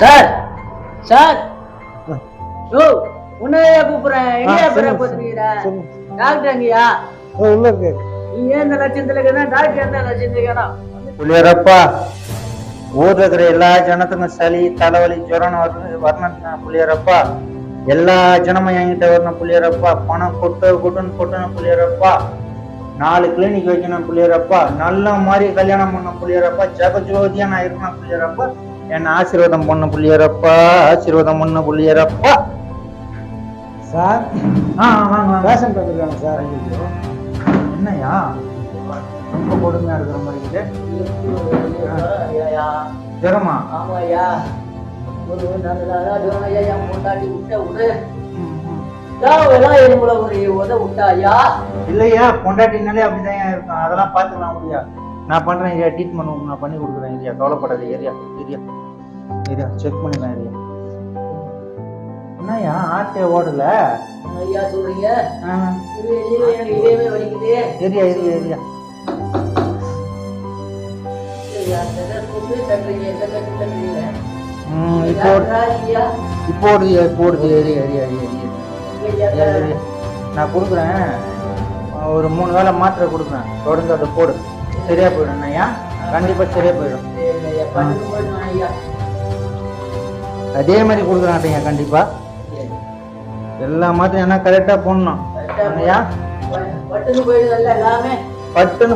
Sir sir ஓ உன்னையா கூப்பிடுறேன். எங்கயா பேர போத்துறீங்க? டாக்டர் எங்கயா? உள்ள இருக்கு. நீ ஏன் இந்த லட்சத்துல இருக்கா? டாக்டர் எந்த லட்சத்துக்கு? புள்ளியரப்பா, ஊர்ல இருக்கிற எல்லா ஜனத்துக்கும் சளி தலைவலி ஜுரம் வரணும் புள்ளியரப்பா. எல்லா ஜனமும் என்கிட்ட வரணும் புள்ளியரப்பா. பணம் கொட்டுன்னு புள்ளியரப்பா. 4 கிளினிக் வைக்கணும் புள்ளியரப்பா. நல்ல மாதிரி கல்யாணம் பண்ணணும் புள்ளியரப்பா. ஜெகஜோதியா நான் இருக்கணும் புள்ளியரப்பா. என்ன ஆசீர்வாதம் பண்ண புள்ளியரப்பா. ஆசீர்வாதம் பண்ண புள்ளியரப்பா. சார் வாங்க பேஷண்ட் வந்துருக்காங்க சார். என்னையா ரொம்ப கொடுமையா இருக்கிற மாதிரி இருக்கு. ஜுரமா? ஆமாய்யா, ஒரு நல்ல பொண்டாட்டி விட்ட விடு. விட்டாயா? இல்லையா, பொண்டாட்டினாலே அப்படிதான் இருக்கும். அதெல்லாம் பாத்துக்கலாம் முடியா. நான் பண்றேன் இல்லையா, ட்ரீட்மெண்ட் நான் பண்ணி கொடுக்குறேன் இல்லையா, கவலைப்படாது. ஏரியா ஏரியா ஏரியா செக் பண்ணிக்கலாம் ஏரியா. என்னையா ஆட்டே ஓடல? ஐயா சொல்றீங்க? இதயமே வலிக்குது. ஏரியா ஏரியா ஏரியா இப்போ போடுது ஏரியா ஏரியா ஏரியா. நான் கொடுக்குறேன், ஒரு 3 வேளை மாத்திரை கொடுக்குறேன், தொடர்ந்து அதை போடு. சரியா போயிடும் ஐயா, கண்டிப்பா சரியா போயிடும். அதே மாதிரி கொடுக்குறாங்க கண்டிப்பா. எல்லா மாத்திரையும் என்ன கரெக்டா போடணும் ஐயா. பட்டுன்னு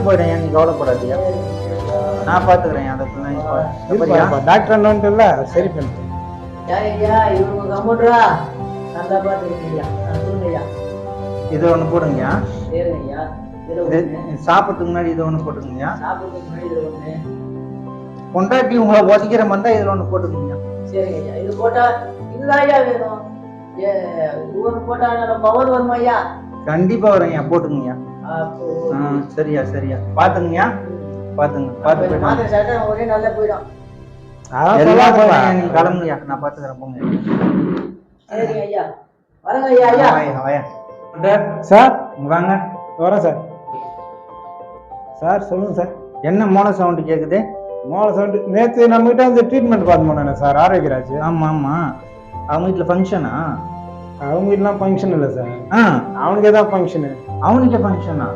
போயிடும், நீ கவலைப்படாதியா, நான் பாத்துக்கிறேன். அதை டாக்டர் சரி பண்ணிட்டேன். இது ஒண்ணு போடுங்க. சாப்பிட்றதுக்கு முன்னாடி இது ஒண்ணு போட்டுக்கோங்க. பொண்டாட்டி உங்களை ஒதிக்கிற மாதிரி இதுல ஒண்ணு போட்டுக்கோங்க. சரிங்க, இது போட்டா இதுதான் வேணும். பவர் வருமா ஐயா? கண்டிப்பா வரும், போட்டுக்கோங்க. சரியா சரியா பாத்துங்க, பாத்துங்க பாத்து ஒரே நல்லா போயிடும். நீ கிளம்புங்க, நான் பாத்துக்கிறேன். போங்க. சரிங்க ஐயா, வரங்க ஐயா. ஐயா சார் வாங்க. வரேன் சார். சார் சொல்லுங்க சார். என்ன மோன சவுண்ட் கேக்குது? மோன சவுண்ட் நேற்று நம்ம கிட்ட வந்து ட்ரீட்மெண்ட் பார்த்து போனேன் சார், ஆரோக்கியராஜ். ஆமா ஆமா, அவங்க வீட்டுல ஃபங்க்ஷனா? அவங்க வீட்டுலாம் ஃபங்க்ஷன் இல்லை சார். அவனுக்கே தான் ஃபங்க்ஷனு. அவனுக்கே ஃபங்க்ஷனா?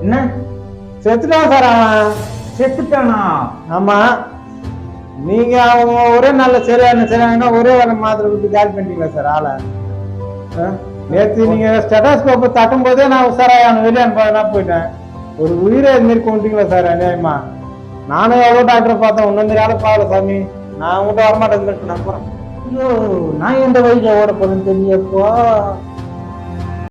என்ன செத்துட்டான் சார் அவன். செத்துட்டானா? ஆமா. நீங்க அவங்க ஒரே நாள்ல சரியான ஒரே வேலை மாத்திரை விட்டு கால் பண்ணிட்டீங்களா சார் ஆளை? நேற்று நீங்க ஸ்டெட்டாஸ்கோப்பை தட்டும் போதே நான் உஷாரான வெளியே அனுப்ப போயிட்டேன். ஒரு உயிரை இது மாதிரி கொண்டுங்களா சார் அநியாயமா. நானும் எவ்வளோ டாக்டரை பார்த்தேன், ஒன்னும் மாதிரி ஆளை பாவல சாமி. நான் உங்கள்கிட்ட வரமாட்டேன்னு நம்புறேன். ஐயோ, நான் எந்த வழியில ஓட போறேன்னு தெரியப்போ.